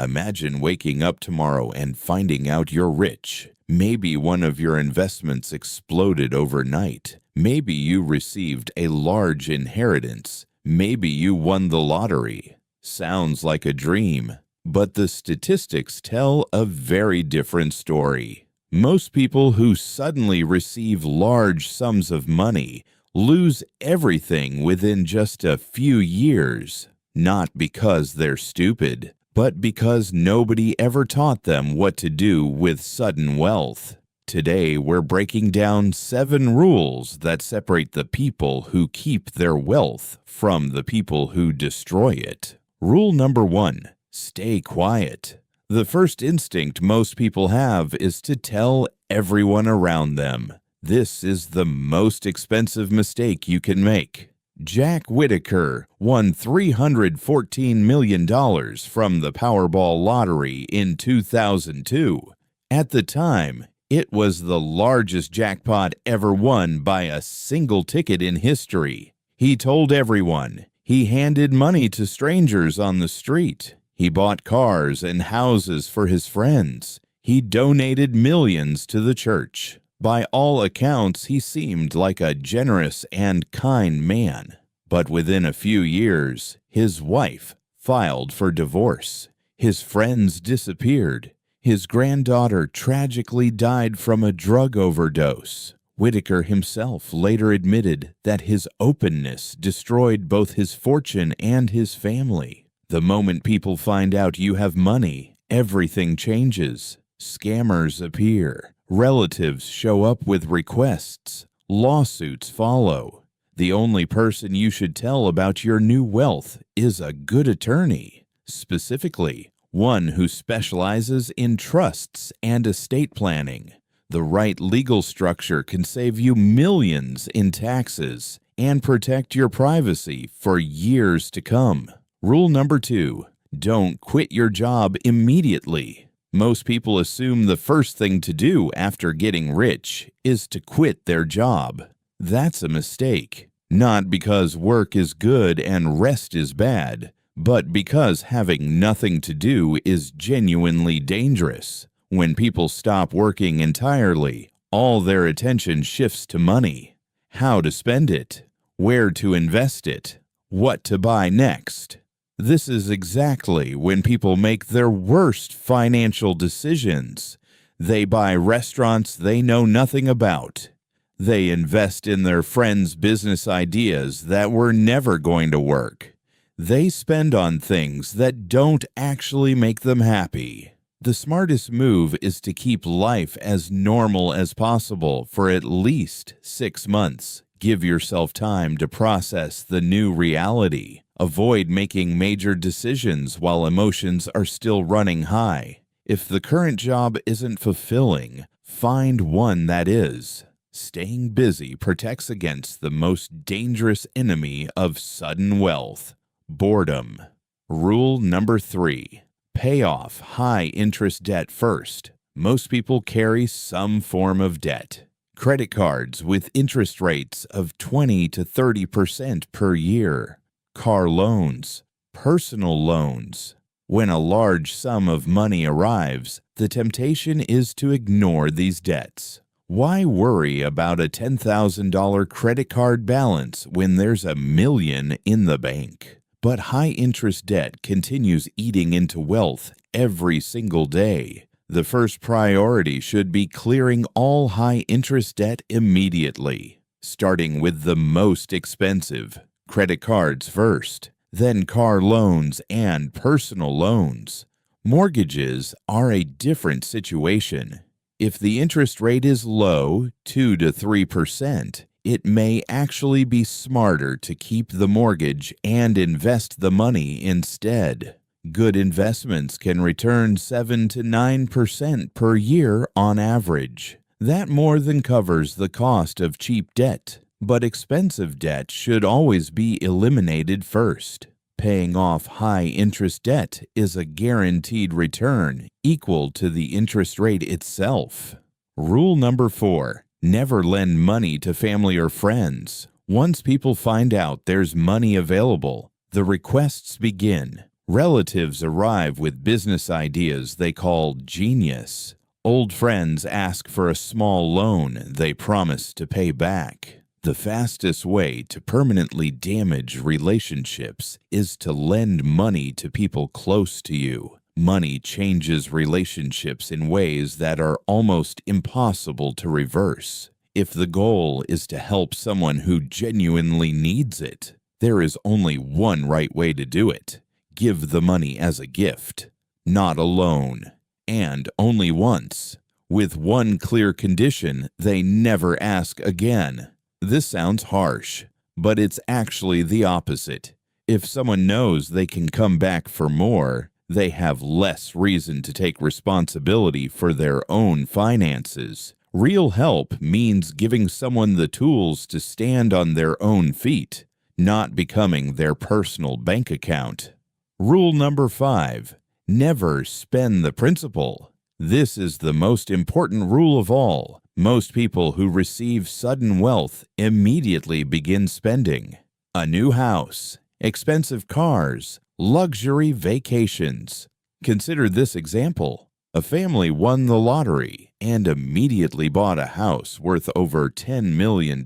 Imagine waking up tomorrow and finding out you're rich. Maybe one of your investments exploded overnight. Maybe you received a large inheritance. Maybe you won the lottery. Sounds like a dream, but the statistics tell a very different story. Most people who suddenly receive large sums of money lose everything within just a few years, not because they're stupid, but because nobody ever taught them what to do with sudden wealth. Today, we're breaking down 7 rules that separate the people who keep their wealth from the people who destroy it. Rule number 1, stay quiet. The first instinct most people have is to tell everyone around them. This is the most expensive mistake you can make. Jack Whittaker won $314 million from the Powerball lottery in 2002. At the time, it was the largest jackpot ever won by a single ticket in history. He told everyone. He handed money to strangers on the street. He bought cars and houses for his friends. He donated millions to the church. By all accounts, he seemed like a generous and kind man. But within a few years, his wife filed for divorce. His friends disappeared. His granddaughter tragically died from a drug overdose. Whittaker himself later admitted that his openness destroyed both his fortune and his family. The moment people find out you have money, everything changes. Scammers appear. Relatives show up with requests. Lawsuits follow. The only person you should tell about your new wealth is a good attorney, specifically one who specializes in trusts and estate planning. The right legal structure can save you millions in taxes and protect your privacy for years to come. Rule number 2, don't quit your job immediately. Most people assume the first thing to do after getting rich is to quit their job. That's a mistake. Not because work is good and rest is bad, but because having nothing to do is genuinely dangerous. When people stop working entirely, all their attention shifts to money, how to spend it, where to invest it, what to buy next. This is exactly when people make their worst financial decisions. They buy restaurants they know nothing about. They invest in their friends' business ideas that were never going to work. They spend on things that don't actually make them happy. The smartest move is to keep life as normal as possible for at least 6 months. Give yourself time to process the new reality. Avoid making major decisions while emotions are still running high. If the current job isn't fulfilling, find one that is. Staying busy protects against the most dangerous enemy of sudden wealth, boredom. Rule number 3, pay off high-interest debt first. Most people carry some form of debt. Credit cards with interest rates of 20 to 30% per year. Car loans, personal loans. When a large sum of money arrives, the temptation is to ignore these debts. Why worry about a $10,000 credit card balance when there's $1 million in the bank? But high-interest debt continues eating into wealth every single day. The first priority should be clearing all high-interest debt immediately, starting with the most expensive. Credit cards first, then car loans and personal loans. Mortgages are a different situation. If the interest rate is low, 2 to 3%, it may actually be smarter to keep the mortgage and invest the money instead. Good investments can return 7 to 9% per year on average. That more than covers the cost of cheap debt. But expensive debt should always be eliminated first. Paying off high-interest debt is a guaranteed return equal to the interest rate itself. Rule number 4, never lend money to family or friends. Once people find out there's money available, the requests begin. Relatives arrive with business ideas they call genius. Old friends ask for a small loan they promise to pay back. The fastest way to permanently damage relationships is to lend money to people close to you. Money changes relationships in ways that are almost impossible to reverse. If the goal is to help someone who genuinely needs it, there is only one right way to do it. Give the money as a gift, not a loan, and only once, with one clear condition: they never ask again. This sounds harsh, but it's actually the opposite. If someone knows they can come back for more, they have less reason to take responsibility for their own finances. Real help means giving someone the tools to stand on their own feet, not becoming their personal bank account. Rule number 5. Never spend the principal. This is the most important rule of all. Most people who receive sudden wealth immediately begin spending. A new house, expensive cars, luxury vacations. Consider this example. A family won the lottery and immediately bought a house worth over $10 million,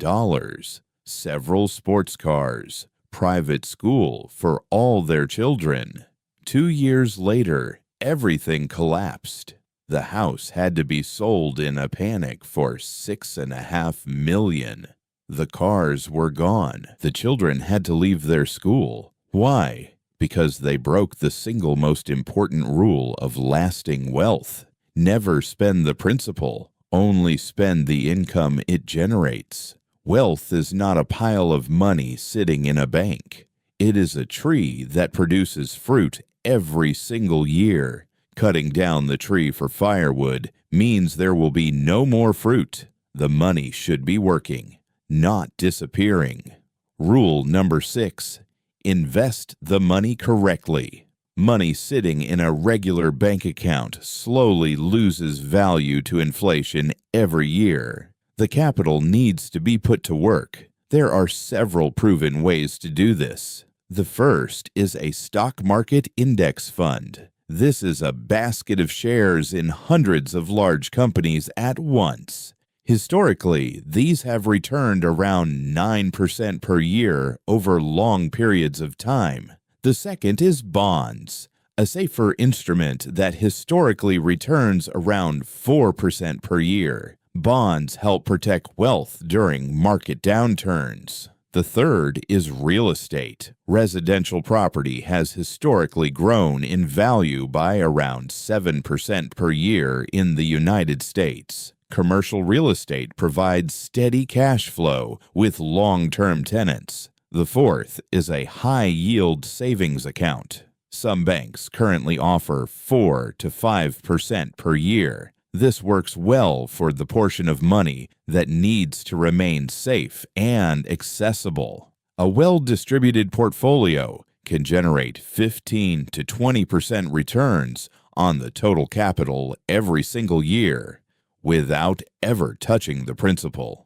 several sports cars, private school for all their children. 2 years later, everything collapsed. The house had to be sold in a panic for $6.5 million. The cars were gone. The children had to leave their school. Why? Because they broke the single most important rule of lasting wealth. Never spend the principal, only spend the income it generates. Wealth is not a pile of money sitting in a bank. It is a tree that produces fruit every single year. Cutting down the tree for firewood means there will be no more fruit. The money should be working, not disappearing. Rule number 6. Invest the money correctly. Money sitting in a regular bank account slowly loses value to inflation every year. The capital needs to be put to work. There are several proven ways to do this. The first is a stock market index fund. This is a basket of shares in hundreds of large companies at once. Historically, these have returned around 9% per year over long periods of time. The second is bonds, a safer instrument that historically returns around 4% per year. Bonds help protect wealth during market downturns. The third is real estate. Residential property has historically grown in value by around 7% per year in the United States. Commercial real estate provides steady cash flow with long-term tenants. The fourth is a high-yield savings account. Some banks currently offer 4 to 5% per year. This works well for the portion of money that needs to remain safe and accessible. A well-distributed portfolio can generate 15 to 20% returns on the total capital every single year without ever touching the principal.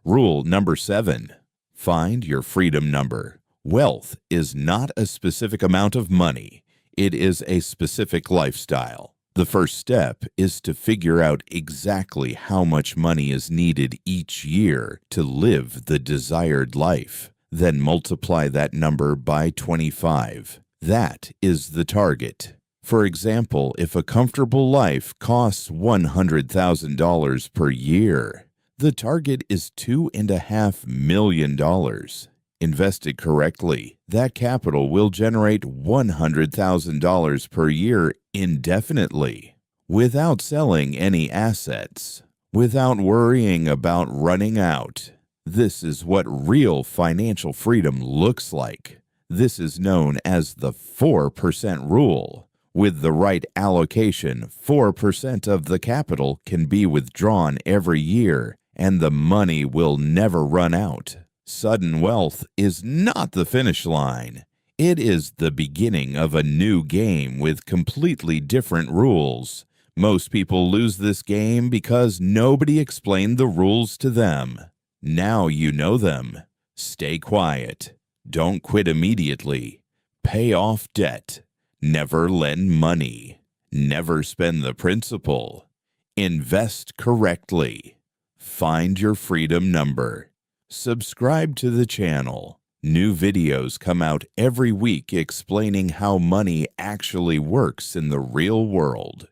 Rule number 7. Find your freedom number. Wealth is not a specific amount of money. It is a specific lifestyle. The first step is to figure out exactly how much money is needed each year to live the desired life. Then multiply that number by 25. That is the target. For example, if a comfortable life costs $100,000 per year, the target is $2.5 million. Invested correctly, that capital will generate $100,000 per year indefinitely, without selling any assets, without worrying about running out. This is what real financial freedom looks like. This is known as the 4% rule. With the right allocation, 4% of the capital can be withdrawn every year, and the money will never run out. Sudden wealth is not the finish line. It is the beginning of a new game with completely different rules. Most people lose this game because nobody explained the rules to them. Now you know them. Stay quiet. Don't quit immediately. Pay off debt. Never lend money. Never spend the principal. Invest correctly. Find your freedom number. Subscribe to the channel. New videos come out every week explaining how money actually works in the real world.